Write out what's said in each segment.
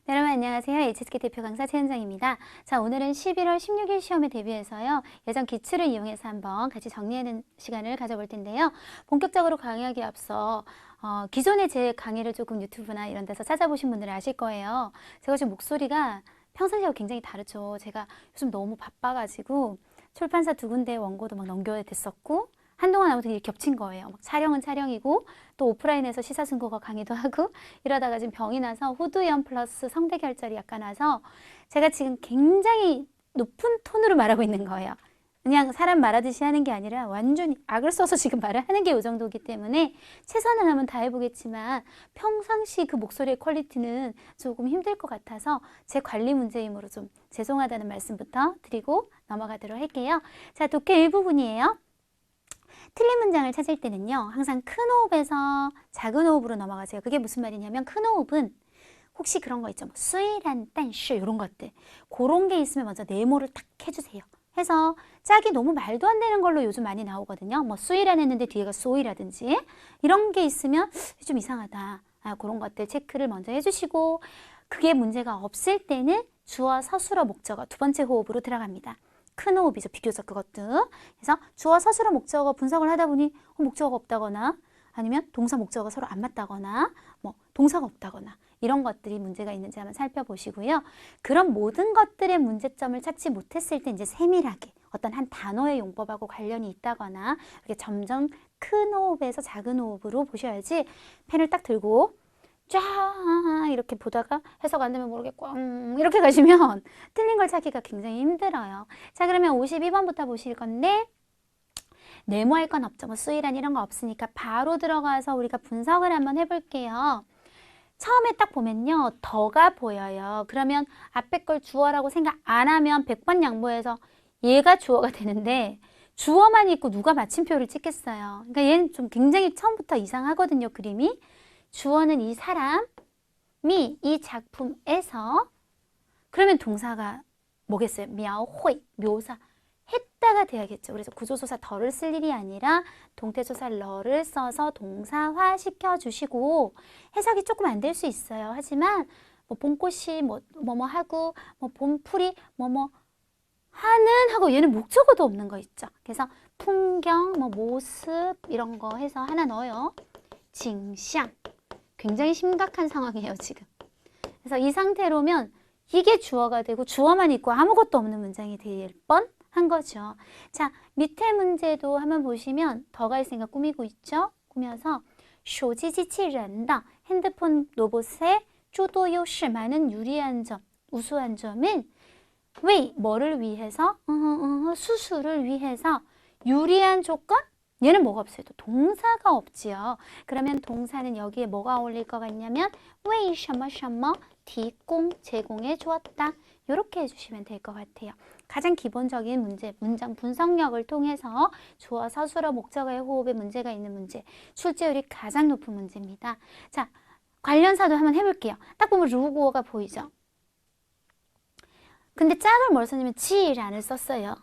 네, 여러분 안녕하세요. HSK 대표 강사 최현정입니다. 자, 오늘은 11월 16일 시험에 대비해서요. 예전 기출을 이용해서 한번 같이 정리하는 시간을 가져볼 텐데요. 본격적으로 강의하기에 앞서 기존에 제 강의를 조금 유튜브나 이런 데서 찾아보신 분들은 아실 거예요. 제가 지금 목소리가 평상시하고 굉장히 다르죠. 제가 요즘 너무 바빠가지고 출판사 두 군데 원고도 막 넘겨야 됐었고 한동안 아무튼 이렇게 겹친 거예요. 막 촬영은 촬영이고 또 오프라인에서 시사승고가 강의도 하고 이러다가 지금 병이 나서 후두염 플러스 성대결절이 약간 와서 제가 지금 굉장히 높은 톤으로 말하고 있는 거예요. 그냥 사람 말하듯이 하는 게 아니라 완전히 악을 써서 지금 말을 하는 게 이 정도이기 때문에 최선을 한번 다해보겠지만 평상시 그 목소리의 퀄리티는 조금 힘들 것 같아서 제 관리 문제이므로 좀 죄송하다는 말씀부터 드리고 넘어가도록 할게요. 자, 독해 일부분이에요. 틀린 문장을 찾을 때는요, 항상 큰 호흡에서 작은 호흡으로 넘어가세요. 그게 무슨 말이냐면, 큰 호흡은 혹시 그런 거 있죠. 뭐 수이란, 딴쉬 이런 것들. 그런 게 있으면 먼저 네모를 탁 해주세요. 해서 짝이 너무 말도 안 되는 걸로 요즘 많이 나오거든요. 뭐 수이란 했는데 뒤에가 소이라든지 이런 게 있으면 좀 이상하다. 그런 것들 체크를 먼저 해주시고, 그게 문제가 없을 때는 주어, 서술어, 목적어 두 번째 호흡으로 들어갑니다. 큰 호흡이죠. 비교적 그것도. 그래서 주어, 서술어, 목적어 분석을 하다 보니 목적어가 없다거나 아니면 동사, 목적어가 서로 안 맞다거나 뭐 동사가 없다거나 이런 것들이 문제가 있는지 한번 살펴보시고요. 그런 모든 것들의 문제점을 찾지 못했을 때 이제 세밀하게 어떤 한 단어의 용법하고 관련이 있다거나 이렇게 점점 큰 호흡에서 작은 호흡으로 보셔야지 펜을 딱 들고 쫙 이렇게 보다가 해석 안 되면 모르게 꽝 이렇게 가시면 틀린 걸 찾기가 굉장히 힘들어요. 자, 그러면 52번부터 보실 건데 네모할 건 없죠. 뭐 수이란 이런 거 없으니까 바로 들어가서 우리가 분석을 한번 해볼게요. 처음에 딱 보면요, 더가 보여요. 그러면 앞에 걸 주어라고 생각 안 하면 100번 양보해서 얘가 주어가 되는데 주어만 있고 누가 마침표를 찍겠어요. 그러니까 얘는 좀 굉장히 처음부터 이상하거든요, 그림이. 주어는 이 사람이 이 작품에서, 그러면 동사가 뭐겠어요? 묘会, 묘사, 했다가 돼야겠죠. 그래서 구조조사 더를 쓸 일이 아니라 동태조사 러를 써서 동사화 시켜주시고, 해석이 조금 안 될 수 있어요. 하지만 뭐 봄꽃이 뭐뭐 하고 뭐 봄풀이 뭐뭐 하는 하고 얘는 목적어도 없는 거 있죠. 그래서 풍경, 뭐 모습 이런 거 해서 하나 넣어요. 징샹. 굉장히 심각한 상황이에요, 지금. 그래서 이 상태로면 이게 주어가 되고 주어만 있고 아무것도 없는 문장이 될 뻔한 거죠. 자, 밑에 문제도 한번 보시면 더가 있으니까 꾸미고 있죠? 꾸며서 手机机器人的 핸드폰 로봇의 诸多优势 많은 유리한 점, 우수한 점은 왜 뭐를 위해서? 수술을 위해서 유리한 조건? 얘는 뭐가 없어요? 또 동사가 없지요. 그러면 동사는 여기에 뭐가 어울릴 것 같냐면 为什么什么 提供, 제공해 주었다. 이렇게 해주시면 될 것 같아요. 가장 기본적인 문제, 문장 분석력을 통해서 주어, 서술어, 목적어의 호흡에 문제가 있는 문제, 출제율이 가장 높은 문제입니다. 자, 관련사도 한번 해볼게요. 딱 보면 루구어가 보이죠? 근데 짝을 뭘 썼냐면 지란을 썼어요.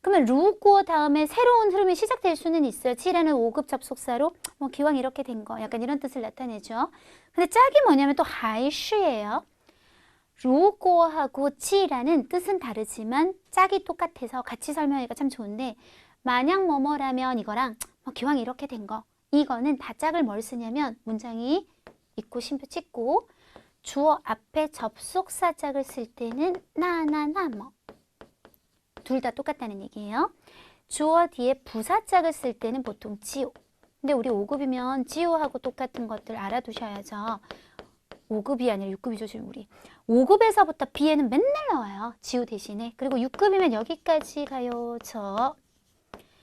그러면 루구어 다음에 새로운 흐름이 시작될 수는 있어요. 지라는 5급 접속사로 뭐 기왕 이렇게 된 거 약간 이런 뜻을 나타내죠. 근데 짝이 뭐냐면 또 하이슈예요. 루구어하고 지라는 뜻은 다르지만 짝이 똑같아서 같이 설명하기가 참 좋은데, 만약 뭐뭐라면 이거랑 뭐 기왕 이렇게 된 거, 이거는 다 짝을 뭘 쓰냐면 문장이 있고 심표 찍고 주어 앞에 접속사 짝을 쓸 때는 나나나 뭐 둘 다 똑같다는 얘기예요. 주어 뒤에 부사 짝을 쓸 때는 보통 지오. 근데 우리 5급이면 지오하고 똑같은 것들 알아두셔야죠. 5급이 아니라 6급이죠, 지금 우리. 5급에서부터 B에는 맨날 나와요. 지오 대신에. 그리고 6급이면 여기까지 가요. 저.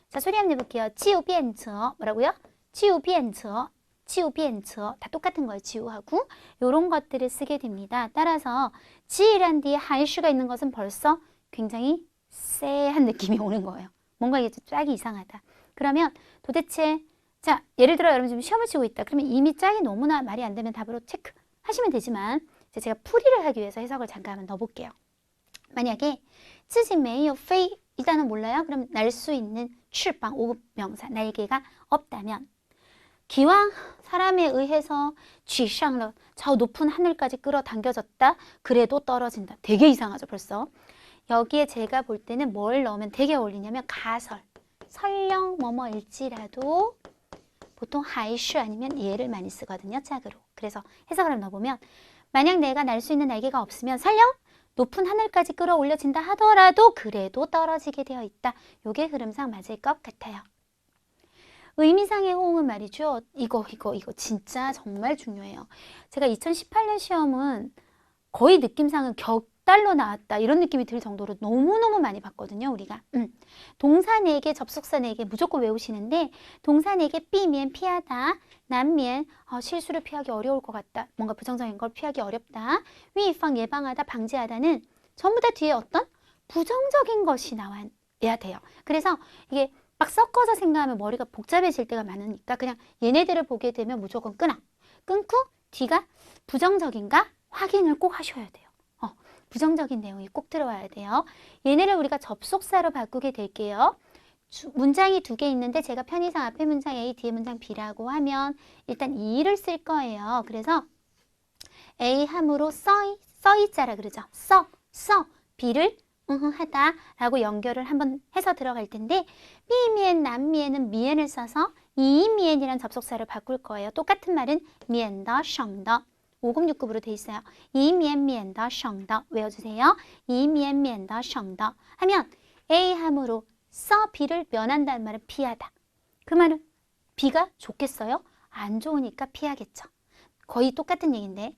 자, 소리 한번 내볼게요. 지오 비엔처. 뭐라고요? 지오 비엔처. 지오 비엔처. 다 똑같은 거예요, 지오하고. 요런 것들을 쓰게 됩니다. 따라서 지란 뒤에 하이슈가 있는 것은 벌써 굉장히 쎄한 느낌이 오는 거예요. 뭔가 이게 짝이 이상하다. 그러면 도대체, 자, 예를 들어 여러분 지금 시험을 치고 있다. 그러면 이미 짝이 너무나 말이 안 되면 답으로 체크하시면 되지만, 제가 풀이를 하기 위해서 해석을 잠깐 한번 넣어볼게요. 만약에 自己没有飞 일단은 몰라요. 그럼 날 수 있는 翅膀 5급 명사 날개가 없다면 기왕 사람에 의해서 쥐샹러 저 높은 하늘까지 끌어당겨졌다. 그래도 떨어진다. 되게 이상하죠 벌써. 여기에 제가 볼 때는 뭘 넣으면 되게 어울리냐면 가설. 설령 뭐뭐일지라도 보통 하이슈 아니면 예를 많이 쓰거든요. 짝으로. 그래서 해석을 한번 넣어보면 만약 내가 날 수 있는 날개가 없으면 설령 높은 하늘까지 끌어올려진다 하더라도 그래도 떨어지게 되어 있다. 요게 흐름상 맞을 것 같아요. 의미상의 호응은 말이죠. 이거 진짜 정말 중요해요. 제가 2018년 시험은 거의 느낌상은 격달로 나왔다. 이런 느낌이 들 정도로 너무너무 많이 봤거든요. 우리가. 동사 4개, 접속사 4개 무조건 외우시는데 동사 4개 삐면 피하다. 난면 실수를 피하기 어려울 것 같다. 뭔가 부정적인 걸 피하기 어렵다. 위입방 예방하다, 방지하다는 전부 다 뒤에 어떤 부정적인 것이 나와야 돼요. 그래서 이게 막 섞어서 생각하면 머리가 복잡해질 때가 많으니까 그냥 얘네들을 보게 되면 무조건 끊고 뒤가 부정적인가 확인을 꼭 하셔야 돼요. 부정적인 내용이 꼭 들어와야 돼요. 얘네를 우리가 접속사로 바꾸게 될게요. 문장이 2개 있는데 제가 편의상 앞에 문장 A, 뒤에 문장 B라고 하면 일단 이를 쓸 거예요. 그래서 A 함으로 써이자라 그러죠. B를 하다 라고 연결을 한번 해서 들어갈 텐데 삐미엔, 남미엔은 미엔을 써서 이미엔이란 접속사를 바꿀 거예요. 똑같은 말은 미엔더, 성더 506급으로 돼 있어요. 이미엔, 미엔더, 성더 외워주세요. 이미엔, 미엔더, 성더 하면 A 함으로 B를 면한다는 말은 피하다. 그 말은 B가 좋겠어요? 안 좋으니까 피하겠죠. 거의 똑같은 얘기인데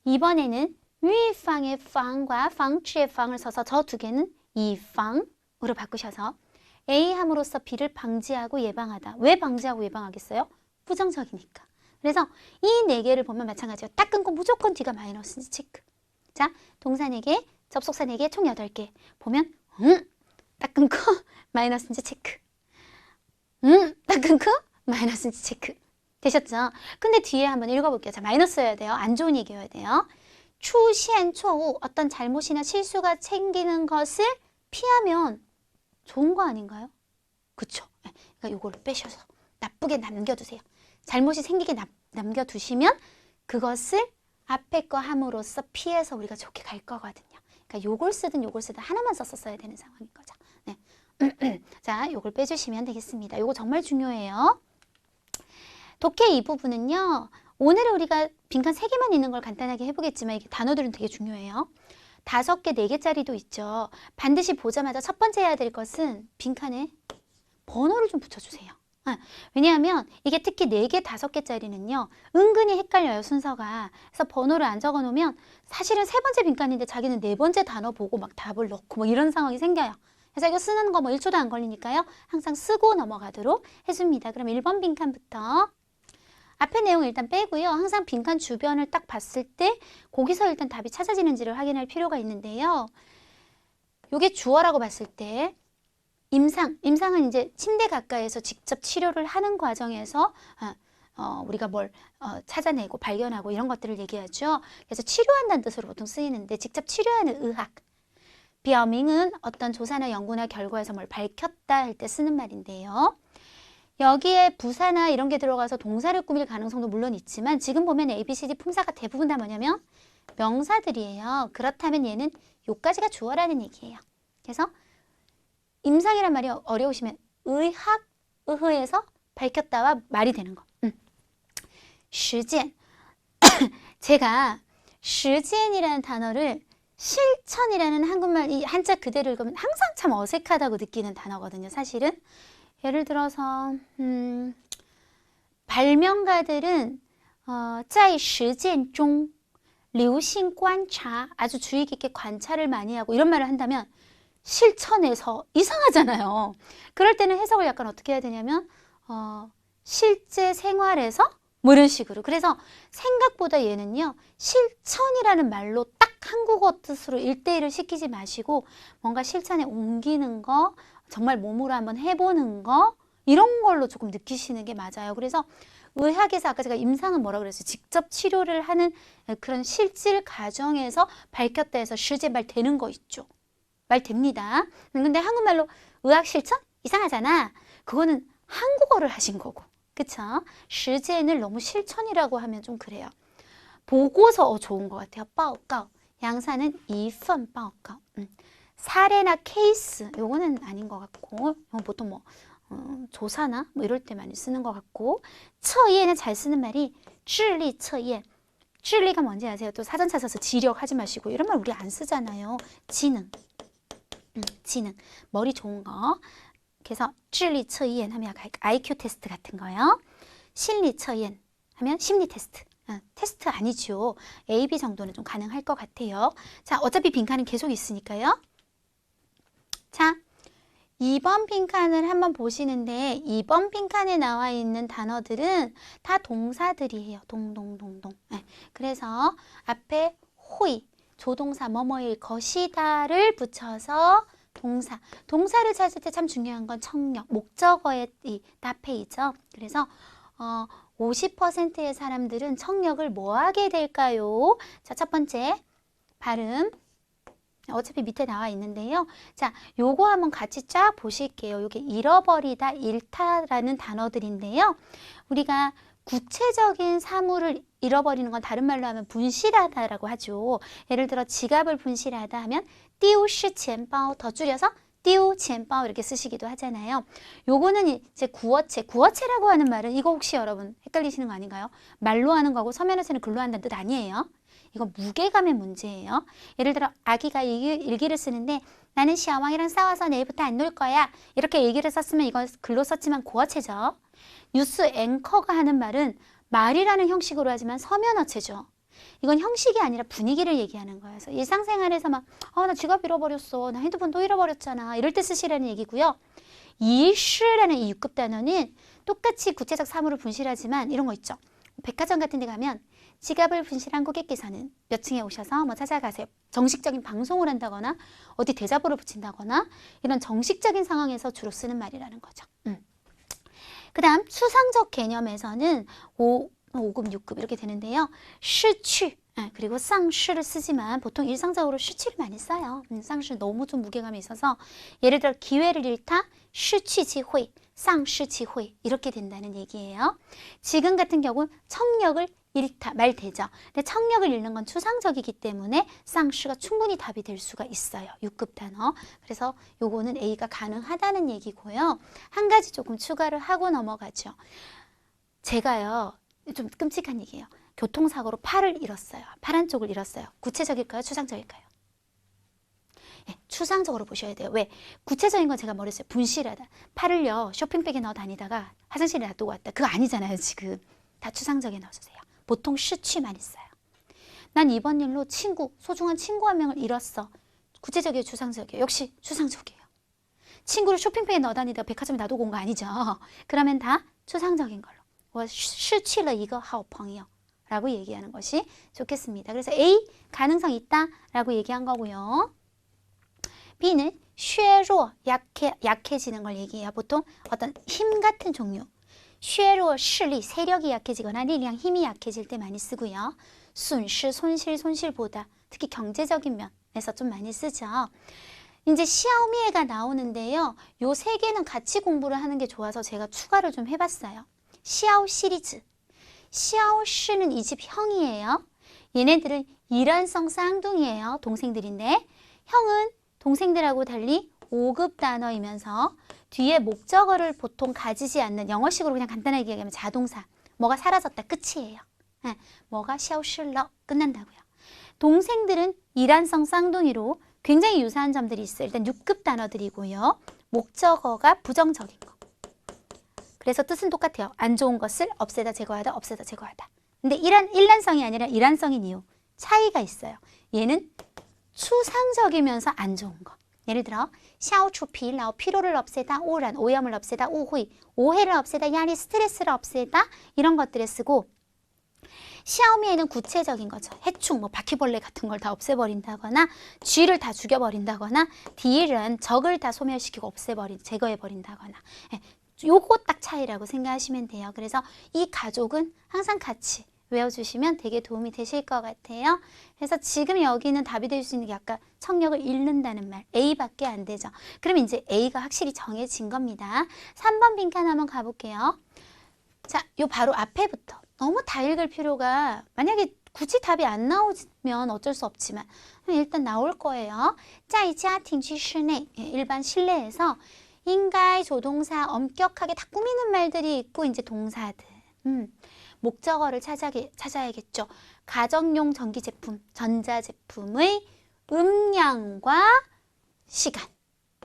이번에는 위방의 방과 방치의 방을 써서 저 2개는 이방으로 바꾸셔서 A 함으로써 B를 방지하고 예방하다. 왜 방지하고 예방하겠어요? 부정적이니까. 그래서 이 4개를 보면 마찬가지예요. 딱 끊고 무조건 뒤가 마이너스인지 체크. 자, 동사 4개, 접속사 4개, 총 8개. 보면 딱 끊고 마이너스인지 체크. 딱 끊고 마이너스인지 체크. 되셨죠? 근데 뒤에 한번 읽어볼게요. 자, 마이너스여야 돼요. 안 좋은 얘기여야 돼요. 추시엔 초우 어떤 잘못이나 실수가 생기는 것을 피하면 좋은 거 아닌가요? 그쵸? 그러니까 요거를 빼셔서 나쁘게 남겨두세요. 잘못이 생기게 남겨두시면 그것을 앞에 거 함으로써 피해서 우리가 좋게 갈 거거든요. 그러니까 요걸 쓰든 하나만 썼어야 되는 상황인 거죠. 네. 자, 요걸 빼주시면 되겠습니다. 요거 정말 중요해요. 독해 이 부분은요. 오늘은 우리가 빈칸 3개만 있는 걸 간단하게 해보겠지만 이게 단어들은 되게 중요해요. 5개, 4개짜리도 있죠. 반드시 보자마자 첫 번째 해야 될 것은 빈칸에 번호를 좀 붙여주세요. 왜냐하면 이게 특히 4개, 5개짜리는요. 은근히 헷갈려요, 순서가. 그래서 번호를 안 적어놓으면 사실은 3번째 빈칸인데 자기는 4번째 단어 보고 막 답을 넣고 뭐 이런 상황이 생겨요. 그래서 이거 쓰는 거 뭐 1초도 안 걸리니까요. 항상 쓰고 넘어가도록 해줍니다. 그럼 1번 빈칸부터 앞에 내용 일단 빼고요. 항상 빈칸 주변을 딱 봤을 때 거기서 일단 답이 찾아지는지를 확인할 필요가 있는데요. 요게 주어라고 봤을 때 임상은 이제 침대 가까이에서 직접 치료를 하는 과정에서 우리가 뭘 찾아내고 발견하고 이런 것들을 얘기하죠. 그래서 치료한다는 뜻으로 보통 쓰이는데 직접 치료하는 의학. 비어밍은 어떤 조사나 연구나 결과에서 뭘 밝혔다 할 때 쓰는 말인데요. 여기에 부사나 이런 게 들어가서 동사를 꾸밀 가능성도 물론 있지만 지금 보면 ABCD 품사가 대부분 다 뭐냐면 명사들이에요. 그렇다면 얘는 요까지가 주어라는 얘기예요. 그래서 임상이란 말이 어려우시면 의학, 의흐에서 밝혔다와 말이 되는 거. 시간. 제가 시간이라는 단어를 실천이라는 한국말 이 한자 그대로 읽으면 항상 참 어색하다고 느끼는 단어거든요. 사실은. 예를 들어서 발명가들은 在实践中留心观察 아주 주의 깊게 관찰을 많이 하고 이런 말을 한다면 실천해서 이상하잖아요. 그럴 때는 해석을 약간 어떻게 해야 되냐면 실제 생활에서 뭐 이런 식으로. 그래서 생각보다 얘는요. 실천이라는 말로 딱 한국어 뜻으로 1대1을 시키지 마시고 뭔가 실천에 옮기는 거 정말 몸으로 한번 해보는 거 이런 걸로 조금 느끼시는 게 맞아요. 그래서 의학에서 아까 제가 임상은 뭐라 그랬어요? 직접 치료를 하는 그런 실질 과정에서 밝혔다 해서 실제 말 되는 거 있죠. 말 됩니다. 근데 한국말로 의학 실천? 이상하잖아. 그거는 한국어를 하신 거고 그쵸? 시제는 너무 실천이라고 하면 좀 그래요. 보고서 좋은 것 같아요. 报告. 양사는 一份报告. 사례나 케이스 요거는 아닌 것 같고 이건 보통 뭐 조사나 뭐 이럴 때 많이 쓰는 것 같고 测验은 잘 쓰는 말이 智力测验. 智力가 뭔지 아세요? 또 사전 찾아서 지력 하지 마시고 이런 말 우리 안 쓰잖아요. 지능. 지능. 머리 좋은 거. 그래서 智力测验 하면 약간 IQ 테스트 같은 거요. 심리 测验 하면 심리 테스트. 테스트 아니죠. A, B 정도는 좀 가능할 것 같아요. 자, 어차피 빈칸은 계속 있으니까요. 자, 2번 빈칸을 한번 보시는데 2번 빈칸에 나와 있는 단어들은 다 동사들이에요. 동동동동. 네. 그래서 앞에 호이, 조동사 뭐뭐일 것이다를 붙여서 동사. 동사를 찾을 때 참 중요한 건 청력, 목적어의 이 따페이죠. 그래서 50%의 사람들은 청력을 뭐 하게 될까요? 자, 첫 번째 발음. 어차피 밑에 나와 있는데요. 자, 요거 한번 같이 쫙 보실게요. 요게 잃어버리다, 잃다라는 단어들인데요. 우리가 구체적인 사물을 잃어버리는 건 다른 말로 하면 분실하다라고 하죠. 예를 들어 지갑을 분실하다 하면 丢失钱包, 더 줄여서 丢钱包 이렇게 쓰시기도 하잖아요. 요거는 이제 구어체, 구어체라고 하는 말은 이거 혹시 여러분 헷갈리시는 거 아닌가요? 말로 하는 거고 서면에서는 글로 한다는 뜻 아니에요. 이건 무게감의 문제예요. 예를 들어 아기가 일기를 쓰는데 나는 시아왕이랑 싸워서 내일부터 안 놀 거야. 이렇게 일기를 썼으면 이건 글로 썼지만 고어체죠. 뉴스 앵커가 하는 말은 말이라는 형식으로 하지만 서면어체죠. 이건 형식이 아니라 분위기를 얘기하는 거예요. 그래서 일상생활에서 막 나 지갑 잃어버렸어. 나 핸드폰 또 잃어버렸잖아. 이럴 때 쓰시라는 얘기고요. 일시라는 이 6급 단어는 똑같이 구체적 사물을 분실하지만 이런 거 있죠. 백화점 같은 데 가면 지갑을 분실한 고객께서는 몇 층에 오셔서 뭐 찾아가세요. 정식적인 방송을 한다거나 어디 대자보를 붙인다거나 이런 정식적인 상황에서 주로 쓰는 말이라는 거죠. 그 다음 수상적 개념에서는 5급, 6급 이렇게 되는데요. 시취 그리고 쌍시를 쓰지만 보통 일상적으로 시취를 많이 써요. 쌍시 너무 좀 무게감이 있어서 예를 들어 기회를 잃다, 시취지회, 쌍시지회 이렇게 된다는 얘기예요. 지금 같은 경우 청력을 잃다, 말 되죠. 근데 청력을 잃는 건 추상적이기 때문에 쌍시가 충분히 답이 될 수가 있어요. 6급 단어. 그래서 요거는 A가 가능하다는 얘기고요. 한 가지 조금 추가를 하고 넘어가죠. 제가요. 좀 끔찍한 얘기예요. 교통사고로 팔을 잃었어요. 팔 한쪽을 잃었어요. 구체적일까요? 추상적일까요? 네, 추상적으로 보셔야 돼요. 왜? 구체적인 건 제가 뭐랬어요? 분실하다. 팔을요. 쇼핑백에 넣어 다니다가 화장실에 놔두고 왔다. 그거 아니잖아요. 지금. 다 추상적에 넣어주세요. 보통 시취만 있어요. 난 이번 일로 소중한 친구 한 명을 잃었어. 구체적이에요? 추상적이에요? 역시 추상적이에요. 친구를 쇼핑백에 넣어 다니다가 백화점에 놔두고 온 거 아니죠. 그러면 다 추상적인 걸로. 我失去了一个好朋友 라고 얘기하는 것이 좋겠습니다. 그래서 A, 가능성 있다 라고 얘기한 거고요. B는 削弱, 약해지는 걸 얘기해요. 보통 어떤 힘 같은 종류. 削弱视力, 세력이 약해지거나力量, 힘이 약해질 때 많이 쓰고요. 损失, 손실보다 특히 경제적인 면에서 좀 많이 쓰죠. 이제 시아오미에가 나오는데요. 요 세 개는 같이 공부를 하는 게 좋아서 제가 추가를 좀 해봤어요. 시아오 시리즈. 시아오시는 이 집 형이에요. 얘네들은 일환성 쌍둥이에요. 동생들인데 형은 동생들하고 달리 5급 단어이면서 뒤에 목적어를 보통 가지지 않는 영어식으로 그냥 간단하게 얘기하면 자동사. 뭐가 사라졌다 끝이에요. 네, 뭐가 샤오실러 끝난다고요. 동생들은 일환성 쌍둥이로 굉장히 유사한 점들이 있어요. 일단 6급 단어들이고요. 목적어가 부정적인 거. 그래서 뜻은 똑같아요. 안 좋은 것을 없애다, 제거하다, 없애다, 제거하다. 근데 일란성이 아니라 일환성인 이유. 차이가 있어요. 얘는 추상적이면서 안 좋은 거. 예를 들어 샤오추피라오 피로를 없애다, 오란 오염을 없애다, 우후이 오해를 없애다, 야리 스트레스를 없애다 이런 것들에 쓰고 시아오미에는 구체적인 거죠. 해충, 뭐 바퀴벌레 같은 걸 다 없애버린다거나 쥐를 다 죽여버린다거나 디일은 적을 다 소멸시키고 제거해버린다거나 요거 딱 차이라고 생각하시면 돼요. 그래서 이 가족은 항상 같이 외워주시면 되게 도움이 되실 것 같아요. 그래서 지금 여기는 답이 될 수 있는 게 아까 청력을 잃는다는 말 A밖에 안 되죠. 그럼 이제 A가 확실히 정해진 겁니다. 3번 빈칸 한번 가볼게요. 자, 요 바로 앞에부터 너무 다 읽을 필요가 만약에 굳이 답이 안 나오면 어쩔 수 없지만 일단 나올 거예요. 在家庭居室内 일반 실내에서 应该 조동사 엄격하게 다 꾸미는 말들이 있고 이제 동사들. 목적어를 찾아야겠죠. 가정용 전기제품, 전자제품의 음량과 시간.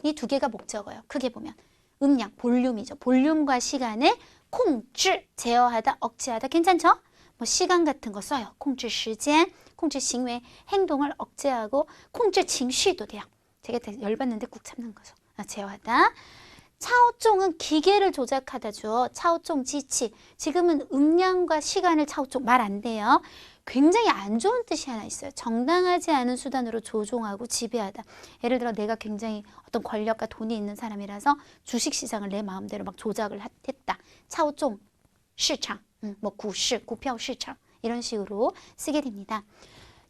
이 두 개가 목적어예요. 크게 보면 음량, 볼륨이죠. 볼륨과 시간을 控制, 제어하다, 억제하다. 괜찮죠? 뭐 시간 같은 거 써요. 控制时间, 控制行为, 행동을 억제하고 控制情绪도 돼요. 제가 열받는데 꾹 참는 거죠. 제어하다. 차오종은 기계를 조작하다죠. 차오종 지치. 지금은 음량과 시간을 차오종 말 안 돼요. 굉장히 안 좋은 뜻이 하나 있어요. 정당하지 않은 수단으로 조종하고 지배하다. 예를 들어 내가 굉장히 어떤 권력과 돈이 있는 사람이라서 주식시장을 내 마음대로 막 조작을 했다. 차오종 시장, 뭐 구시, 구표 시장 이런 식으로 쓰게 됩니다.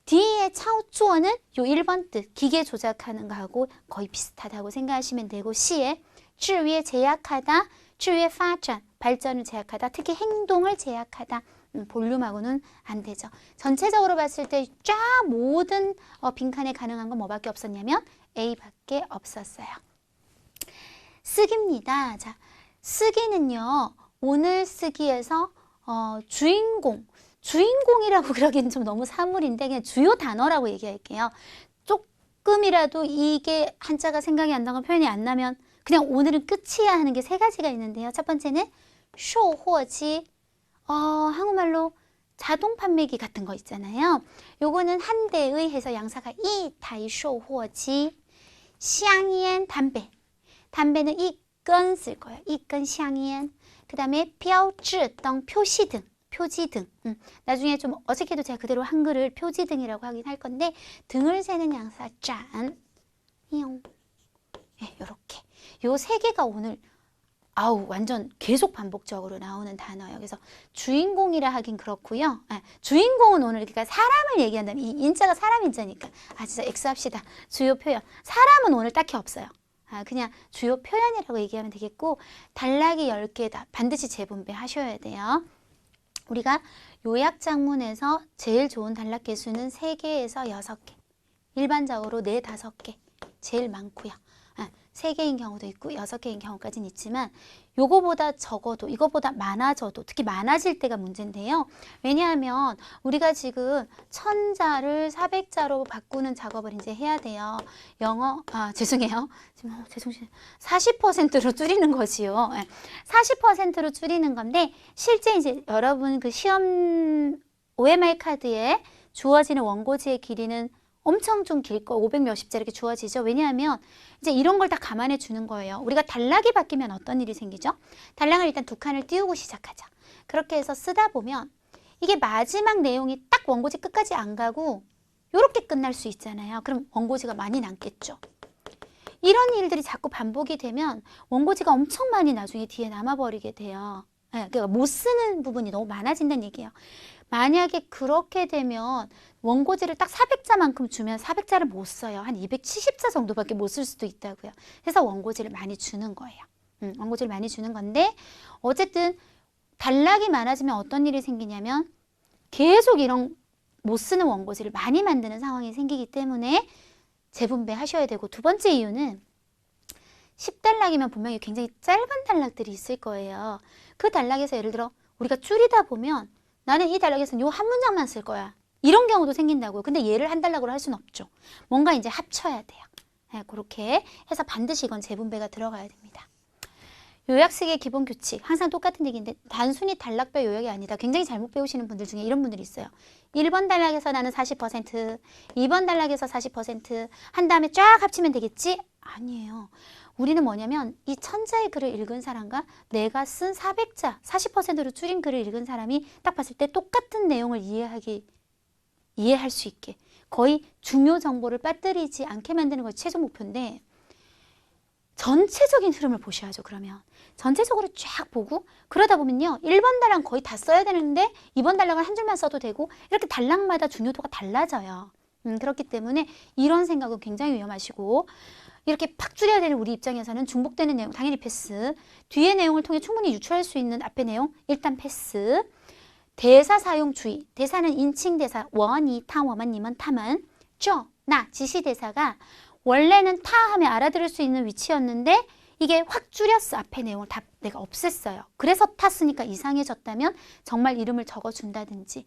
뒤에 차오종은 요 1번 뜻, 기계 조작하는 거하고 거의 비슷하다고 생각하시면 되고 시에 制约 제약하다, 制约 发展 발전을 제약하다, 특히 행동을 제약하다. 볼륨하고는 안 되죠. 전체적으로 봤을 때 쫙 모든 빈칸에 가능한 건 뭐밖에 없었냐면 A밖에 없었어요. 쓰기입니다. 자, 쓰기는요. 오늘 쓰기에서 주인공이라고 그러기는 좀 너무 사물인데 그냥 주요 단어라고 얘기할게요. 조금이라도 이게 한자가 생각이 안 나고 표현이 안 나면 그냥 오늘은 끝이야 하는 게 세 가지가 있는데요. 첫 번째는 쇼호지, 한국말로 자동 판매기 같은 거 있잖아요. 요거는 한 대의 해서 양사가 이 타이 쇼호지, 향연 담배, 담배는 이건 쓸 거예요. 이건 향연. 그 다음에 标志灯 표시 등, 표지 등. 나중에 좀 어색해도 제가 그대로 한글을 표지 등이라고 하긴 할 건데 등을 세는 양사 짠, 이용. 네, 요렇게. 요 세 개가 오늘 완전 계속 반복적으로 나오는 단어예요. 그래서 주인공이라 하긴 그렇고요. 주인공은 오늘 그러니까 사람을 얘기한다면 이 인자가 사람 인자니까 진짜 X합시다. 주요 표현. 사람은 오늘 딱히 없어요. 그냥 주요 표현이라고 얘기하면 되겠고 단락이 10개다. 반드시 재분배 하셔야 돼요. 우리가 요약장문에서 제일 좋은 단락 개수는 3개에서 6개. 일반적으로 4, 5개. 제일 많고요. 3개인 경우도 있고 6개인 경우까지는 있지만 요거보다 적어도 이거보다 많아져도 특히 많아질 때가 문제인데요. 왜냐하면 우리가 지금 1000자를 400자로 바꾸는 작업을 이제 해야 돼요. 죄송해요. 지금 제정신 40%로 줄이는 거지요. 40%로 줄이는 건데 실제 이제 여러분 그 시험 OMR 카드에 주어지는 원고지의 길이는 엄청 좀 길 거 500 몇십 자 이렇게 주어지죠. 왜냐하면 이제 이런 걸 다 감안해 주는 거예요. 우리가 단락이 바뀌면 어떤 일이 생기죠? 단락을 일단 2칸을 띄우고 시작하자. 그렇게 해서 쓰다 보면 이게 마지막 내용이 딱 원고지 끝까지 안 가고 이렇게 끝날 수 있잖아요. 그럼 원고지가 많이 남겠죠. 이런 일들이 자꾸 반복이 되면 원고지가 엄청 많이 나중에 뒤에 남아버리게 돼요. 그러니까 못 쓰는 부분이 너무 많아진다는 얘기예요. 만약에 그렇게 되면 원고지를 딱 400자만큼 주면 400자를 못 써요. 한 270자 정도밖에 못 쓸 수도 있다고요. 그래서 원고지를 많이 주는 거예요. 원고지를 많이 주는 건데 어쨌든 단락이 많아지면 어떤 일이 생기냐면 계속 이런 못 쓰는 원고지를 많이 만드는 상황이 생기기 때문에 재분배 하셔야 되고 두 번째 이유는 10단락이면 분명히 굉장히 짧은 단락들이 있을 거예요. 그 단락에서 예를 들어 우리가 줄이다 보면 나는 이 단락에서는 요 한 문장만 쓸 거야. 이런 경우도 생긴다고요. 근데 얘를 한 단락으로 할 수는 없죠. 뭔가 이제 합쳐야 돼요. 그렇게 해서 반드시 이건 재분배가 들어가야 됩니다. 요약쓰기의 기본 규칙. 항상 똑같은 얘기인데 단순히 단락별 요약이 아니다. 굉장히 잘못 배우시는 분들 중에 이런 분들이 있어요. 1번 단락에서 나는 40%, 2번 단락에서 40% 한 다음에 쫙 합치면 되겠지? 아니에요. 우리는 뭐냐면 이 1000자의 글을 읽은 사람과 내가 쓴 400자, 40%로 줄인 글을 읽은 사람이 딱 봤을 때 똑같은 내용을 이해할 수 있게 거의 중요 정보를 빠뜨리지 않게 만드는 것이 최종 목표인데 전체적인 흐름을 보셔야죠. 그러면 전체적으로 쫙 보고 그러다 보면요. 1번 단락 거의 다 써야 되는데 2번 단락은 한 줄만 써도 되고 이렇게 단락마다 중요도가 달라져요. 그렇기 때문에 이런 생각은 굉장히 위험하시고 이렇게 팍 줄여야 되는 우리 입장에서는 중복되는 내용 당연히 패스. 뒤의 내용을 통해 충분히 유추할 수 있는 앞의 내용 일단 패스. 대사 사용 주의. 대사는 인칭 대사 원이 타 워만님은 타만 저, 나 지시 대사가 원래는 타 하면 알아들을 수 있는 위치였는데 이게 확 줄였어. 앞의 내용을 다 내가 없앴어요. 그래서 탔으니까 이상해졌다면 정말 이름을 적어준다든지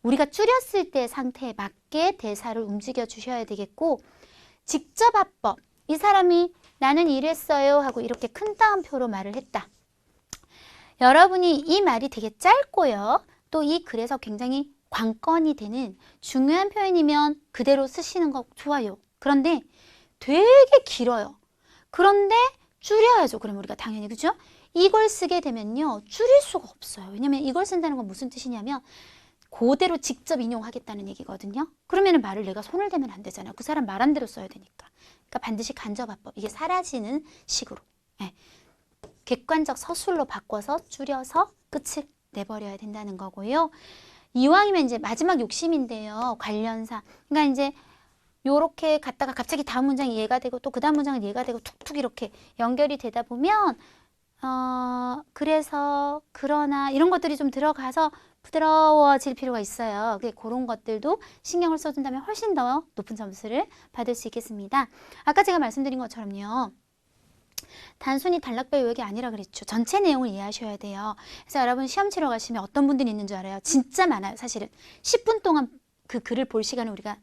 우리가 줄였을 때 상태에 맞게 대사를 움직여 주셔야 되겠고 직접 합법. 이 사람이 나는 이랬어요 하고 이렇게 큰 따옴표로 말을 했다. 여러분이 이 말이 되게 짧고요. 또 이 글에서 굉장히 관건이 되는 중요한 표현이면 그대로 쓰시는 거 좋아요. 그런데 되게 길어요. 그런데 줄여야죠. 그럼 우리가 당연히 그죠? 이걸 쓰게 되면요. 줄일 수가 없어요. 왜냐면 이걸 쓴다는 건 무슨 뜻이냐면 그대로 직접 인용하겠다는 얘기거든요. 그러면 말을 내가 손을 대면 안 되잖아요. 그 사람 말한 대로 써야 되니까. 그러니까 반드시 간접화법. 이게 사라지는 식으로. 네. 객관적 서술로 바꿔서 줄여서 끝을 내버려야 된다는 거고요. 이왕이면 이제 마지막 욕심인데요. 관련사. 그러니까 이제 요렇게 갔다가 갑자기 다음 문장이 얘가 되고 또 그 다음 문장은 얘가 되고 툭툭 이렇게 연결이 되다 보면 그래서 그러나 이런 것들이 좀 들어가서 부드러워질 필요가 있어요. 그런 것들도 신경을 써준다면 훨씬 더 높은 점수를 받을 수 있겠습니다. 아까 제가 말씀드린 것처럼요. 단순히 단락별 요약이 아니라 그랬죠. 전체 내용을 이해하셔야 돼요. 그래서 여러분 시험 치러 가시면 어떤 분들이 있는 줄 알아요? 진짜 많아요. 사실은 10분 동안 그 글을 볼 시간을 우리가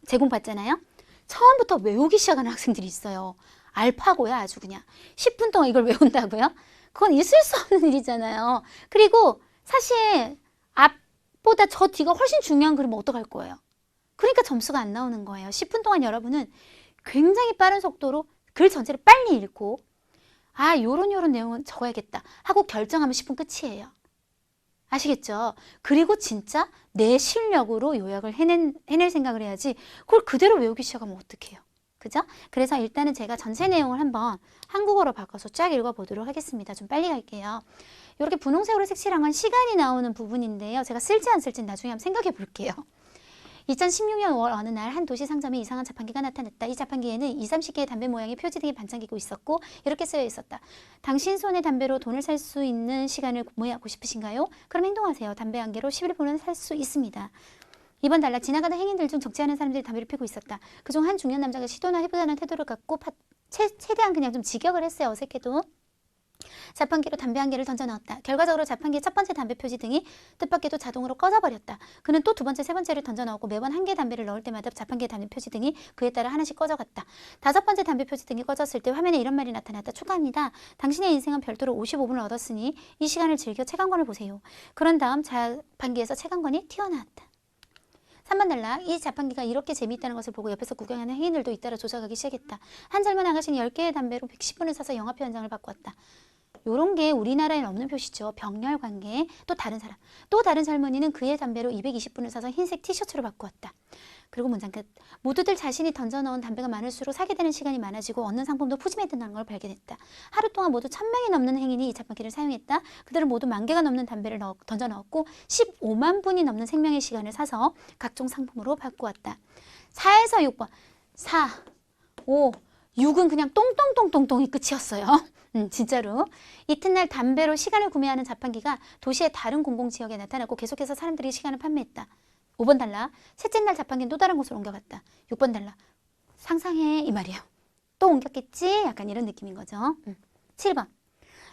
제공받잖아요. 처음부터 외우기 시작하는 학생들이 있어요. 알파고야 아주 그냥. 10분 동안 이걸 외운다고요? 그건 있을 수 없는 일이잖아요. 그리고 사실 앞보다 저 뒤가 훨씬 중요한 글이면 어떡할 거예요? 그러니까 점수가 안 나오는 거예요. 10분 동안 여러분은 굉장히 빠른 속도로 글 전체를 빨리 읽고 요런 내용은 적어야겠다 하고 결정하면 10분 끝이에요. 아시겠죠? 그리고 진짜 내 실력으로 요약을 해낼 생각을 해야지 그걸 그대로 외우기 시작하면 어떡해요? 그죠? 그래서 일단은 제가 전체 내용을 한번 한국어로 바꿔서 쫙 읽어보도록 하겠습니다. 좀 빨리 갈게요. 이렇게 분홍색으로 색칠한 시간이 나오는 부분인데요. 제가 쓸지 안 쓸지 나중에 한번 생각해 볼게요. 2016년 5월 어느 날 한 도시 상점에 이상한 자판기가 나타났다. 이 자판기에는 20, 30개의 담배 모양의 표지 등이 반짝이고 있었고 이렇게 쓰여 있었다. 당신 손에 담배로 돈을 살 수 있는 시간을 구매하고 싶으신가요? 그럼 행동하세요. 담배 한 개로 11분은 살 수 있습니다. 2번 단락. 지나가던 행인들 중 적지 않은 사람들이 담배를 피우고 있었다. 그중 한 중년 남자가 시도나 해보자는 태도를 갖고 최대한 그냥 좀 직역을 했어요. 어색해도. 자판기로 담배 한 개를 던져 넣었다. 결과적으로 자판기의 첫 번째 담배 표지 등이 뜻밖에도 자동으로 꺼져버렸다. 그는 또 두 번째, 세 번째를 던져 넣었고 매번 한 개 담배를 넣을 때마다 자판기의 담배 표지 등이 그에 따라 하나씩 꺼져갔다. 다섯 번째 담배 표지 등이 꺼졌을 때 화면에 이런 말이 나타났다. 축하합니다. 당신의 인생은 별도로 55분을 얻었으니 이 시간을 즐겨 책 한 권을 보세요. 그런 다음 자판기에서 책 한 권이 튀어나왔다. 3번 단락. 이 자판기가 이렇게 재미있다는 것을 보고 옆에서 구경하는 행인들도 잇따라 조작하기 시작했다. 한 젊은 아가씨는 10개의 담배로 110분을 사서 영화표 한 장을 바꾸었다. 요런 게 우리나라에는 없는 표시죠. 병렬 관계. 또 다른 사람. 또 다른 젊은이는 그의 담배로 220분을 사서 흰색 티셔츠로 바꾸었다. 그리고 문장 끝. 모두들 자신이 던져넣은 담배가 많을수록 사게 되는 시간이 많아지고 얻는 상품도 푸짐해진다는 걸 발견했다. 하루 동안 모두 1000명이 넘는 행인이 이 자판기를 사용했다. 그들은 모두 10,000개가 넘는 담배를 던져 넣었고 15만 분이 넘는 생명의 시간을 사서 각종 상품으로 바꾸었다. 4에서 6번. 4, 5, 6은 그냥 똥똥똥똥똥이 끝이었어요. 진짜로. 이튿날 담배로 시간을 구매하는 자판기가 도시의 다른 공공지역에 나타났고 계속해서 사람들이 시간을 판매했다. 5번 단락. 셋째 날 자판기는 또 다른 곳으로 옮겨갔다. 6번 단락. 상상해 이 말이에요. 또 옮겼겠지? 약간 이런 느낌인 거죠. 7번.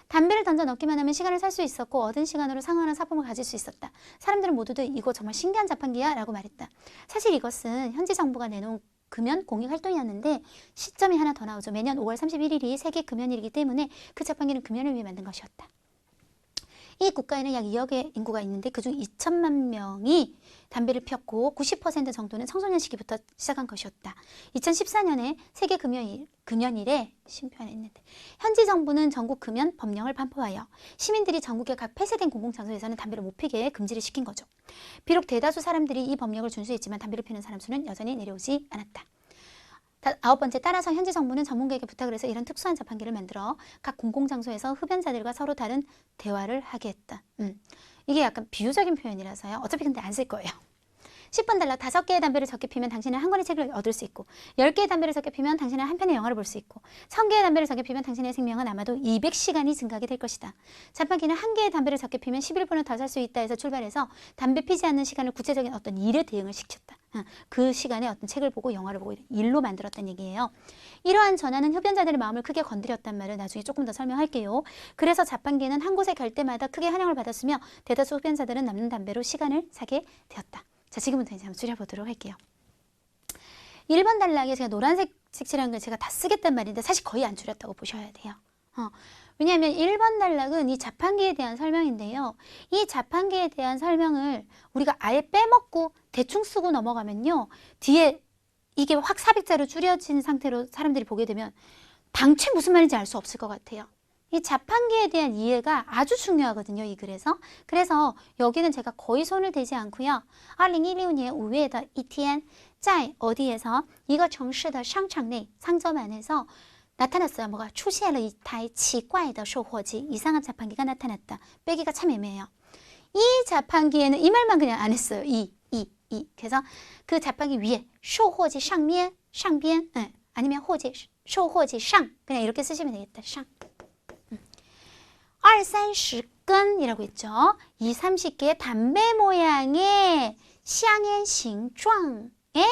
담배를 던져 넣기만 하면 시간을 살 수 있었고 얻은 시간으로 상응하는 상품을 가질 수 있었다. 사람들은 모두들 이거 정말 신기한 자판기야 라고 말했다. 사실 이것은 현지 정부가 내놓은 금연 공익 활동이었는데 시점이 하나 더 나오죠. 매년 5월 31일이 세계 금연일이기 때문에 그 자판기는 금연을 위해 만든 것이었다. 이 국가에는 약 2억의 인구가 있는데 그중 2천만 명이 담배를 피웠고 90% 정도는 청소년 시기부터 시작한 것이었다. 2014년에 세계 금연일에 심표했는데 현지 정부는 전국 금연 법령을 반포하여 시민들이 전국의 각 폐쇄된 공공장소에서는 담배를 못 피게 금지를 시킨 거죠. 비록 대다수 사람들이 이 법령을 준수했지만 담배를 피우는 사람 수는 여전히 내려오지 않았다. 9번째, 따라서 현지 정부는 전문가에게 부탁을 해서 이런 특수한 자판기를 만들어 각 공공장소에서 흡연자들과 서로 다른 대화를 하게 했다. 이게 약간 비유적인 표현이라서요. 어차피 근데 안 쓸 거예요. 10번 달락 5개의 담배를 적게 피면 당신은 한 권의 책을 얻을 수 있고 10개의 담배를 적게 피면 당신은 한 편의 영화를 볼 수 있고 1000개의 담배를 적게 피면 당신의 생명은 아마도 200시간이 증가하게 될 것이다. 자판기는 한 개의 담배를 적게 피면 11분을 더 살 수 있다 해서 출발해서 담배 피지 않는 시간을 구체적인 어떤 일에 대응을 시켰다. 그 시간에 어떤 책을 보고 영화를 보고 일로 만들었다는 얘기예요. 이러한 전환은 흡연자들의 마음을 크게 건드렸단 말을 나중에 조금 더 설명할게요. 그래서 자판기는 한 곳에 갈 때마다 크게 환영을 받았으며 대다수 흡연자들은 남는 담배로 시간을 사게 되었다. 자, 지금부터 이제 한번 줄여보도록 할게요. 1번 단락에 제가 노란색 색칠한 걸 제가 다 쓰겠단 말인데 사실 거의 안 줄였다고 보셔야 돼요. 왜냐하면 1번 단락은 이 자판기에 대한 설명인데요. 이 자판기에 대한 설명을 우리가 아예 빼먹고 대충 쓰고 넘어가면요. 뒤에 이게 확 삽입자로 줄여진 상태로 사람들이 보게 되면 당최 무슨 말인지 알 수 없을 것 같아요. 이 자판기에 대한 이해가 아주 중요하거든요. 이 글에서. 그래서 여기는 제가 거의 손을 대지 않고요. 2016년 5月的一天在 어디에서 이거 정시의 상장 내 상점 안에서 나타났어요. 뭐가 出现了一台奇怪的售货机 이상한 자판기가 나타났다. 빼기가 참 애매해요. 이 자판기에는 이 말만 그냥 안 했어요. 그래서 그 자판기 위에 售货机上面 上边 아니면 货机售货机上 그냥 이렇게 쓰시면 되겠다. 上 20-30根이라고 했죠. 20-30개의 담배 모양의 香烟形状의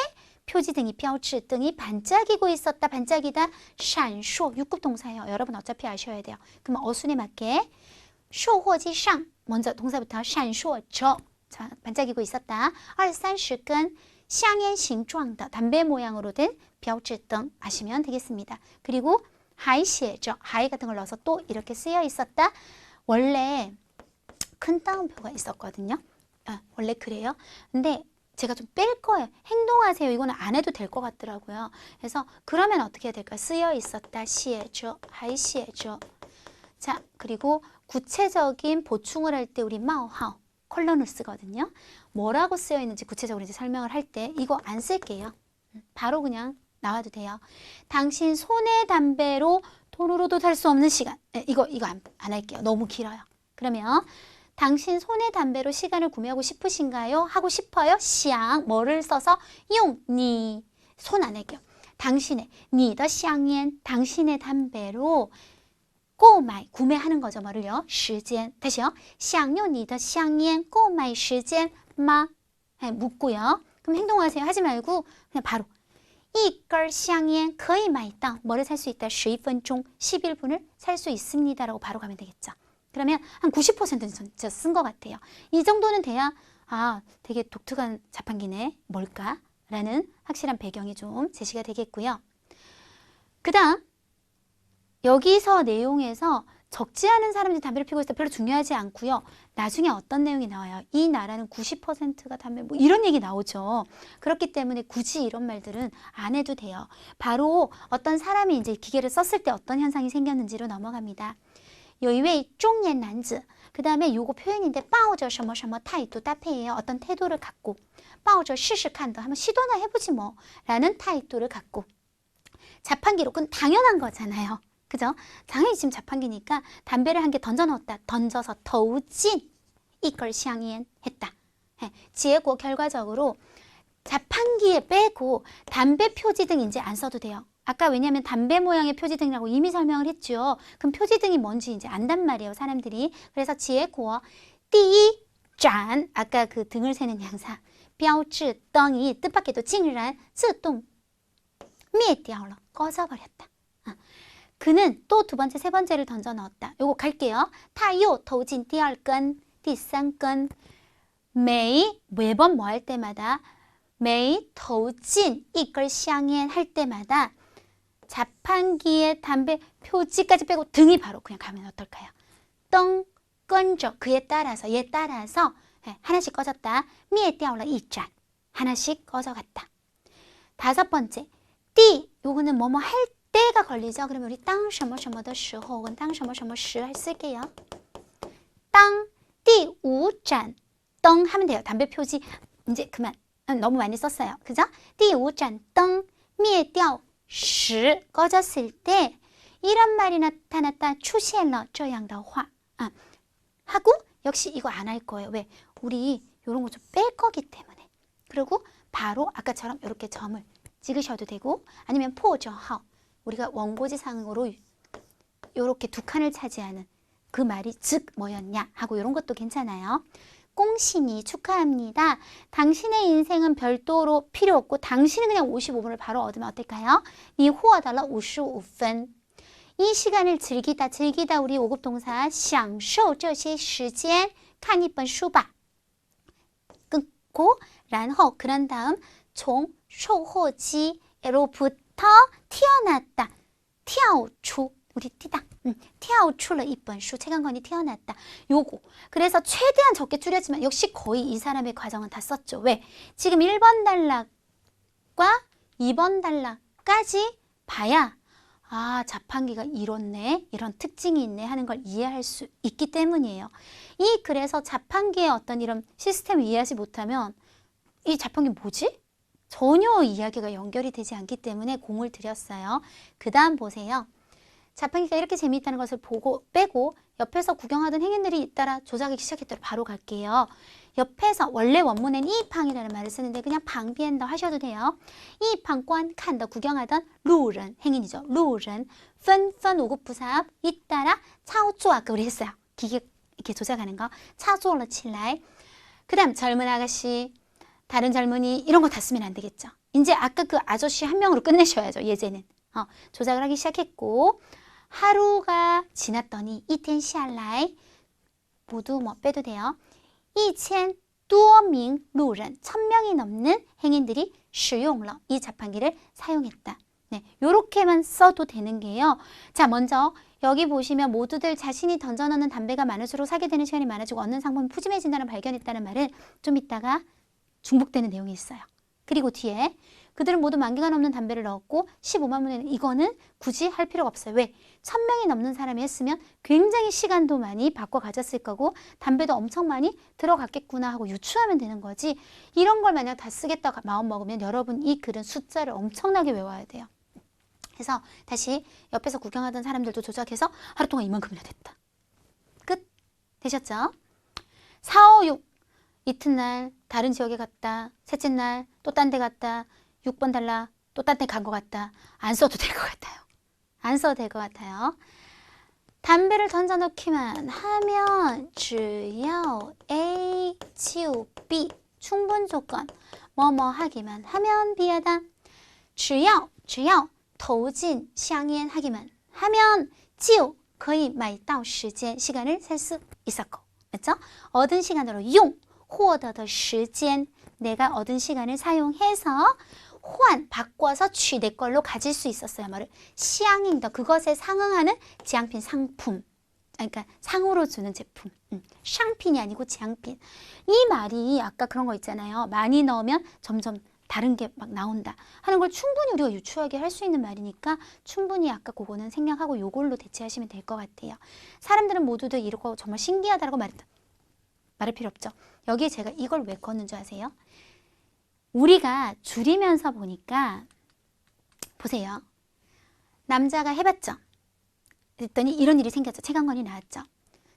표지등이标志등이 반짝이고 있었다. 반짝이다. 闪烁 6급 동사예요. 여러분 어차피 아셔야 돼요. 그럼 어순에 맞게 售货机上 먼저 동사부터 闪烁着 반짝이고 있었다. 20-30根 香烟形状的 담배 모양으로 된 标志灯 아시면 되겠습니다. 그리고 还写着 하이 같은 걸 넣어서 또 이렇게 쓰여 있었다. 원래 큰 따옴표가 있었거든요. 원래 그래요. 근데 제가 좀 뺄 거예요. 행동하세요. 이거는 안 해도 될 것 같더라고요. 그래서 그러면 어떻게 해야 될까요? 쓰여 있었다. 写着 하이 写着 자, 그리고 구체적인 보충을 할 때 우리 마오하오 컬러를 쓰거든요. 뭐라고 쓰여 있는지 구체적으로 이제 설명을 할 때 이거 안 쓸게요. 바로 그냥 나와도 돼요. 당신 손의 담배로 돈으로도 살 수 없는 시간. 이거 안 할게요. 너무 길어요. 그러면 당신 손의 담배로 시간을 구매하고 싶으신가요? 하고 싶어요? 想 뭐를 써서 用 니 손 안 할게요. 당신의 你的香烟 당신의 담배로 购买 구매하는 거죠. 뭐를요? 时间 다시요. 想用你的香烟购买时间吗? 묻고요. 그럼 행동하세요. 하지 말고 그냥 바로 一根香烟可以买到 뭐를 살 수 있다? 11分钟 11분을 살 수 있습니다. 라고 바로 가면 되겠죠. 그러면 한 90%는 진짜 쓴 것 같아요. 이 정도는 돼야 되게 독특한 자판기네. 뭘까? 라는 확실한 배경이 좀 제시가 되겠고요. 그 다음 여기서 내용에서 적지 않은 사람들이 담배를 피우고 있어 별로 중요하지 않고요. 나중에 어떤 내용이 나와요? 이 나라는 90%가 담배 뭐 이런 얘기 나오죠. 그렇기 때문에 굳이 이런 말들은 안 해도 돼요. 바로 어떤 사람이 이제 기계를 썼을 때 어떤 현상이 생겼는지로 넘어갑니다. 有一位中年男子 그 다음에 요거 표현인데 抱着什么什么态度 따페이에요. 어떤 태도를 갖고 抱着试试看더 한번 시도나 해보지 뭐 라는态度를 갖고 자판기로 그건 당연한 거잖아요. 그죠? 당연히 지금 자판기니까 담배를 한 개 던져 넣었다. 던져서 더우진 이걸 향연 했다. 지혜고 결과적으로 자판기에 빼고 담배 표지등 이제 안 써도 돼요. 아까 왜냐하면 담배 모양의 표지등이라고 이미 설명을 했죠. 그럼 표지등이 뭔지 이제 안단 말이에요. 사람들이. 그래서 지혜고 띠 짠 아까 그 등을 세는 양사 标志灯이 뜻밖에도 竟然自动灭掉了 꺼져버렸다. 그는 또 두 번째, 세 번째를 던져 넣었다. 요거 갈게요. 他又投进第二根, 第三根. 매번 뭐 할 때마다 每投进一根香烟 할 때마다 자판기에 담배 표지까지 빼고 등이 바로 그냥 가면 어떨까요? 灯 끈적 그에 따라서 얘 따라서 하나씩 꺼졌다. 灭掉了一盏 하나씩 꺼져갔다. 다섯 번째, 띠 요거는 뭐뭐 할 때가 걸리죠. 그러면 우리 当什么什么的时候 혹은 当什么什么时 쓸게요. 当第五盏灯 하면 돼요. 담배 표지 이제 그만. 너무 많이 썼어요. 그죠? 第五盏灯灭掉时 꺼졌을 때 이런 말이 나타났다. 出现了这样的话 하고 역시 이거 안 할 거예요. 왜? 우리 이런 거 좀 뺄 거기 때문에 그리고 바로 아까처럼 이렇게 점을 찍으셔도 되고 아니면 포저하오 우리가 원고지상으로 이렇게 두 칸을 차지하는 그 말이 즉 뭐였냐 하고 이런 것도 괜찮아요. 꽁신이 축하합니다. 당신의 인생은 별도로 필요 없고 당신은 그냥 55분을 바로 얻으면 어떨까요? 니获得了55分. 이 시간을 즐기다 우리 5급 동사 享受这些时间看一本书吧. 끊고 然后 그런 다음 从售货机로부터 튀어났다. 跳出 우리 뛰다. 跳出了一本书. 책 한 권이 튀어났다. 요거. 그래서 최대한 적게 줄였지만 역시 거의 이 사람의 과정은 다 썼죠. 왜? 지금 1번 단락과 2번 단락까지 봐야 아, 자판기가 이렇네. 이런 특징이 있네 하는 걸 이해할 수 있기 때문이에요. 그래서 자판기의 어떤 이런 시스템을 이해하지 못하면 이 자판기 뭐지? 전혀 이야기가 연결이 되지 않기 때문에 공을 들였어요. 그 다음 보세요. 자판기가 이렇게 재미있다는 것을 보고 빼고 옆에서 구경하던 행인들이 잇따라 조작하기 시작했더라. 바로 갈게요. 옆에서 원래 원문엔 이팡이라는 말을 쓰는데 그냥 방비엔더 하셔도 돼요. 이팡 관칸더 구경하던 루른 행인이죠. 루른 펀펀 5급 부사 잇따라 차오쪼 아까 우리 했어요. 기계 이렇게 조작하는 거 차조러 칠라이. 그 다음 젊은 아가씨 다른 젊은이 이런 거 다 쓰면 안 되겠죠. 이제 아까 그 아저씨 한 명으로 끝내셔야죠. 예제는 조작을 하기 시작했고 하루가 지났더니 이텐 샤라이 모두 뭐 빼도 돼요. 2,000多名路人 1000명이 넘는 행인들이 使用了 이 자판기를 사용했다. 네, 요렇게만 써도 되는 게요. 자, 먼저 여기 보시면 모두들 자신이 던져넣는 담배가 많을수록 사게 되는 시간이 많아지고 얻는 상품이 푸짐해진다는 발견했다는 말은 좀 이따가 중복되는 내용이 있어요. 그리고 뒤에 그들은 모두 만개가 넘는 담배를 넣었고 15만 문에는 이거는 굳이 할 필요가 없어요. 왜? 1000명이 넘는 사람이 했으면 굉장히 시간도 많이 바꿔 가졌을 거고 담배도 엄청 많이 들어갔겠구나 하고 유추하면 되는 거지. 이런 걸 만약 다 쓰겠다고 마음 먹으면 여러분 이 글은 숫자를 엄청나게 외워야 돼요. 그래서 다시 옆에서 구경하던 사람들도 조작해서 하루 동안 이만큼이나 됐다. 끝. 되셨죠? 4, 5, 6 이튿날 다른 지역에 갔다. 셋째 날 또 딴 데 갔다. 6번 달라. 또 딴 데 간 것 같다. 안 써도 될 것 같아요. 안 써도 될 것 같아요. 담배를 던져놓기만 하면 只要A, 就 B 충분 조건 뭐뭐 하기만 하면 B하다. 只要投进香烟 하기만 하면 就可以买到时间 시간을 살 수 있었고 맞죠? 얻은 시간으로 용 获得的时间 내가 얻은 시간을 사용해서 환 바꿔서 취 내 걸로 가질 수 있었어요. 말을 시앙잉더 그것에 상응하는 지양핀 상품 그러니까 상으로 주는 제품 샹핀이 아니고 지양핀 이 말이 아까 그런 거 있잖아요. 많이 넣으면 점점 다른 게 막 나온다 하는 걸 충분히 우리가 유추하게 할 수 있는 말이니까 충분히 아까 그거는 생략하고 요걸로 대체하시면 될 것 같아요. 사람들은 모두들 이러고 정말 신기하다라고 말할 필요 없죠. 여기에 제가 이걸 왜 걷는 줄 아세요? 우리가 줄이면서 보니까 보세요. 남자가 해봤죠. 그랬더니 이런 일이 생겼죠. 책 한 권이 나왔죠.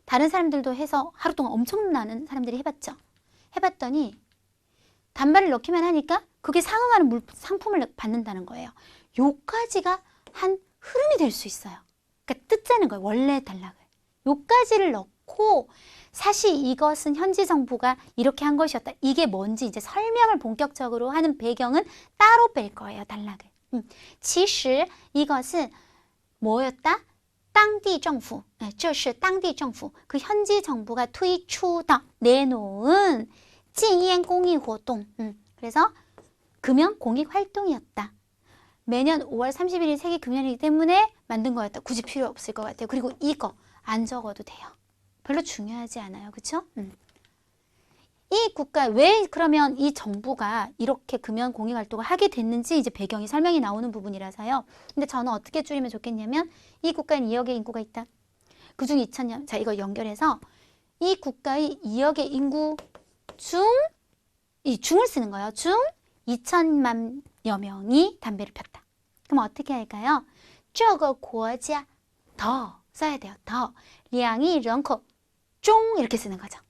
다른 사람들도 해서 하루 동안 엄청나는 사람들이 해봤죠. 해봤더니 단발을 넣기만 하니까 그게 상응하는 상품을 받는다는 거예요. 요까지가 한 흐름이 될 수 있어요. 그러니까 뜯자는 거예요. 원래 단락을. 요까지를 넣고 사실 이것은 현지 정부가 이렇게 한 것이었다. 이게 뭔지 이제 설명을 본격적으로 하는 배경은 따로 뺄 거예요. 단락을. 其实 이것은 뭐였다? 当地政府, 这是当地政府, 그 현지 정부가 推出的 내놓은 禁烟公益活动. 그래서 금연 공익 활동이었다. 매년 5월 31일 세계 금연이기 때문에 만든 거였다. 굳이 필요 없을 것 같아요. 그리고 이거 안 적어도 돼요. 별로 중요하지 않아요. 그렇죠? 이 국가 왜 그러면 이 정부가 이렇게 금연 공익 활동을 하게 됐는지 이제 배경이 설명이 나오는 부분이라서요. 근데 저는 어떻게 줄이면 좋겠냐면 이 국가엔 2억의 인구가 있다. 그중 2000년 자 이거 연결해서 이 국가의 2억의 인구 중 이 중을 쓰는 거예요. 중 2천만여 명이 담배를 폈다. 그럼 어떻게 할까요? 这个国家 더 써야 돼요. 더 2亿人口 종 이렇게 쓰는 거죠.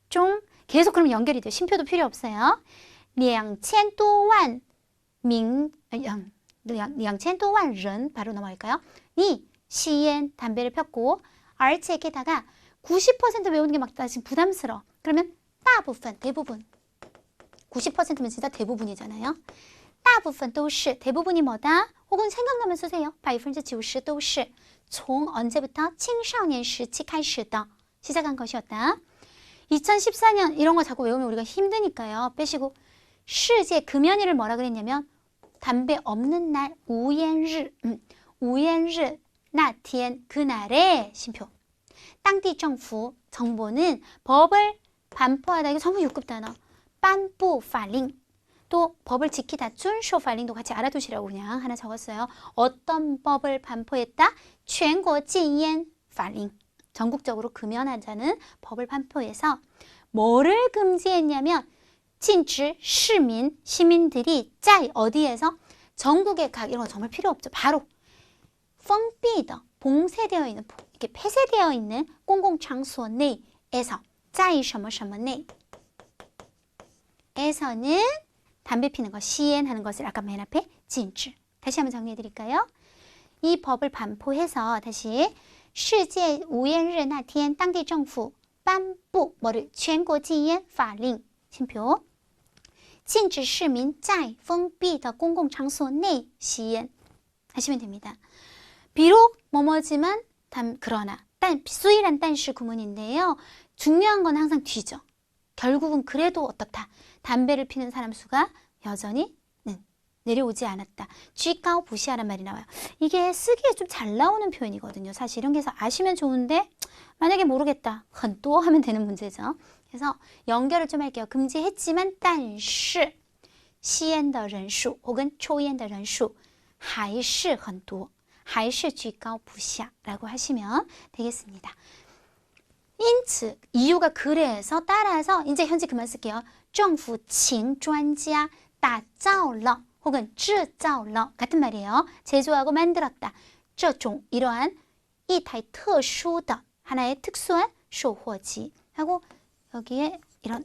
종 계속 그러면 연결이 돼요. 쉼표도 필요 없어요. 2000多万名 2000多万人바로 넘어갈까요? 이 시엔 담배를 폈고 而且 게다가 90% 외우는 게 막 나 지금 부담스러워. 그러면 大部分 대부분 90%면 진짜 대부분이잖아요. 大部分都是 대부분이 뭐다? 혹은 생각나면 쓰세요. 90%都是从 언제부터? 青少年时期开始的 시작한 것이었다. 2014년 이런 거 자꾸 외우면 우리가 힘드니까요. 빼시고 世界 금연일을 뭐라 그랬냐면 담배 없는 날 우엔르 那天 그날의 쉼표. 当地政府 정부는 법을 반포하다. 이거 전부 6급 단어. 颁布法令 또 법을 지키다. 遵守法令도 같이 알아두시라고 그냥 하나 적었어요. 어떤 법을 반포했다? 全国禁烟法令 전국적으로 금연하자는 법을 반포해서 뭐를 금지했냐면 禁止市民 시민들이 在 어디에서? 전국의 각 이런 거 정말 필요 없죠. 바로 封闭的 봉쇄되어 있는 이렇게 폐쇄되어 있는 공공장소 내에서 在什么什么内에서는 담배 피는 거, 시엔하는 것을 아까 맨 앞에 禁止 다시 한번 정리해 드릴까요? 이 법을 반포해서 다시 世界无烟日那天当地政府颁布 뭐를 全国禁烟法令 심표 禁止市民在封闭的公共场所内吸烟 하시면 됩니다. 비록 뭐뭐지만 그러나 수일한 단시 구문인데요. 중요한 건 항상 뒤죠. 결국은 그래도 어떻다. 담배를 피는 사람 수가 여전히 내려오지 않았다. 쥐까오 부시하란 말이 나와요. 이게 쓰기에 좀 잘 나오는 표현이거든요. 사실 이런 게 해서 아시면 좋은데 만약에 모르겠다. 또 하면 되는 문제죠. 그래서 연결을 좀 할게요. 금지했지만 但是吸烟的人数 혹은 抽烟的人数还是很多还是居高不下라고 하시면 되겠습니다. 인츠 이유가 그래서 따라서 이제 현재 그만 쓸게요. 政府请专家打造了 혹은 制造了 같은 말이에요. 제조하고 만들었다. 这种 이러한一台特殊的 하나의 특수한 售货机 하고 여기에 이런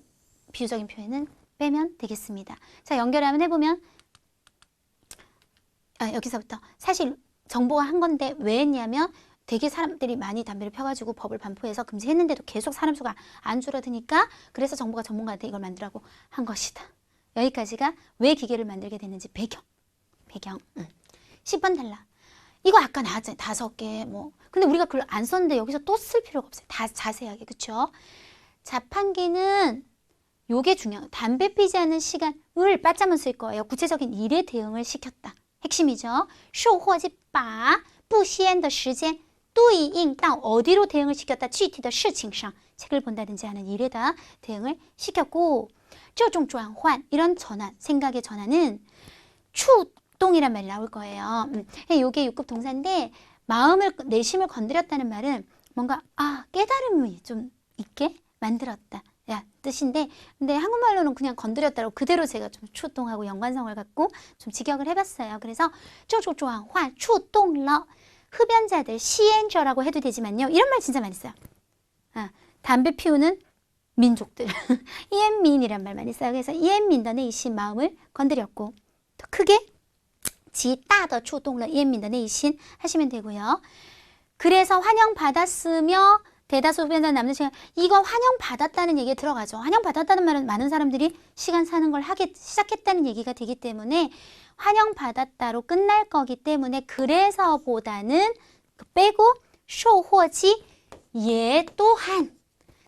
비유적인 표현은 빼면 되겠습니다. 자, 연결을 한번 해보면 여기서부터 사실 정부가 한 건데 왜 했냐면 되게 사람들이 많이 담배를 펴가지고 법을 반포해서 금지했는데도 계속 사람 수가 안 줄어드니까 그래서 정부가 전문가한테 이걸 만들라고 한 것이다. 여기까지가 왜 기계를 만들게 됐는지 배경. 10번 탈락. 이거 아까 나왔잖아요. 5개 뭐. 근데 우리가 그걸 안 썼는데 여기서 또 쓸 필요가 없어요. 다 자세하게. 그쵸? 자판기는 요게 중요해요. 담배 피지 않는 시간을 빠짜면 쓸 거예요. 구체적인 일에 대응을 시켰다. 핵심이죠. 售货机把不吸烟的时间对应到 어디로 대응을 시켰다. 具体的事情上 책을 본다든지 하는 일에다 대응을 시켰고 这种转换 이런 전환, 생각의 전환은 추동이란 말이 나올 거예요. 요게 6급 동사인데 마음을, 내심을 건드렸다는 말은 뭔가 깨달음이 좀 있게 만들었다. 뜻인데 근데 한국말로는 그냥 건드렸다고 그대로 제가 좀 추동하고 연관성을 갖고 좀 직역을 해봤어요. 그래서 这种转换触动了 흡연자들, 시엔저라고 해도 되지만요. 이런 말 진짜 많이 써요. 담배 피우는 민족들. 이엔민이란 말 많이 써요. 그래서 이엔민의 내신 마음을 건드렸고 더 크게 极大的触动了 이엔민의 내신 하시면 되고요. 그래서 환영받았으며 대다수 흡연자 남는 시간 이거 환영받았다는 얘기에 들어가죠. 환영받았다는 말은 많은 사람들이 시간 사는 걸 하기 시작했다는 얘기가 되기 때문에 환영받았다로 끝날 거기 때문에 그래서보다는 빼고 售货机也 또한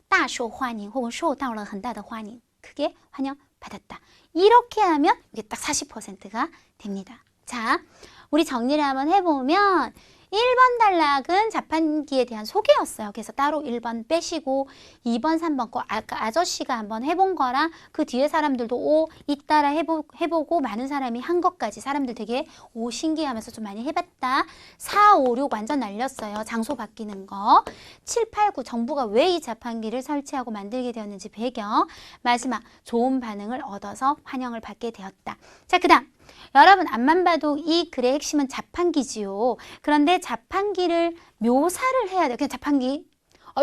大受欢迎 혹은 受到了很大的欢迎 크게 환영받았다. 이렇게 하면 이게 딱 40%가 됩니다. 자, 우리 정리를 한번 해보면 1번 단락은 자판기에 대한 소개였어요. 그래서 따로 1번 빼시고 2번, 3번 거 아까 아저씨가 한번 해본 거랑 그 뒤에 사람들도 잇따라 해보고 많은 사람이 한 것까지 사람들 되게 신기해하면서 좀 많이 해봤다. 4, 5, 6 완전 날렸어요. 장소 바뀌는 거. 7, 8, 9 정부가 왜 이 자판기를 설치하고 만들게 되었는지 배경. 마지막 좋은 반응을 얻어서 환영을 받게 되었다. 자, 그 다음. 여러분 앞만 봐도 이 글의 핵심은 자판기지요. 그런데 자판기를 묘사를 해야 돼요. 그냥 자판기.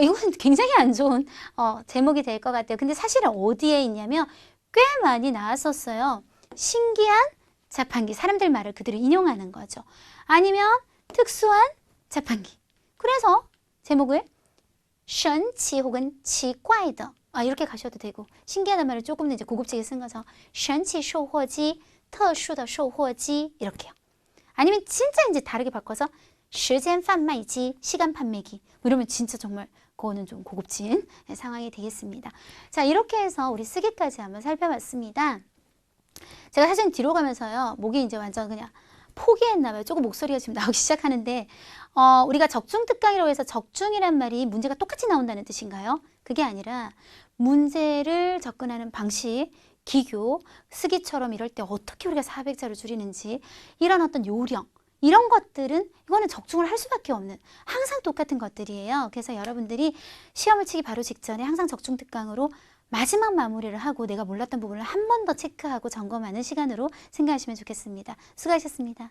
이건 굉장히 안 좋은 제목이 될 것 같아요. 근데 사실은 어디에 있냐면 꽤 많이 나왔었어요. 신기한 자판기, 사람들 말을 그대로 인용하는 거죠. 아니면 특수한 자판기. 그래서 제목을 神奇 혹은 奇怪的 이렇게 가셔도 되고, 신기하단 말을 조금 더 이제 고급지게 쓴 거죠. 神奇售货机, 特殊的售货机 이렇게요. 아니면 진짜 이제 다르게 바꿔서 时间贩卖机, 시간 판매기. 이러면 진짜 정말 그거는 좀 고급진 상황이 되겠습니다. 자, 이렇게 해서 우리 쓰기까지 한번 살펴봤습니다. 제가 사실 뒤로 가면서요, 목이 이제 완전 그냥 포기했나봐요. 조금 목소리가 지금 나오기 시작하는데, 우리가 적중특강이라고 해서 적중이란 말이 문제가 똑같이 나온다는 뜻인가요? 그게 아니라 문제를 접근하는 방식, 기교, 쓰기처럼 이럴 때 어떻게 우리가 400자를 줄이는지, 이런 어떤 요령, 이런 것들은 이거는 적중을 할 수밖에 없는 항상 똑같은 것들이에요. 그래서 여러분들이 시험을 치기 바로 직전에 항상 적중특강으로 마지막 마무리를 하고 내가 몰랐던 부분을 한 번 더 체크하고 점검하는 시간으로 생각하시면 좋겠습니다. 수고하셨습니다.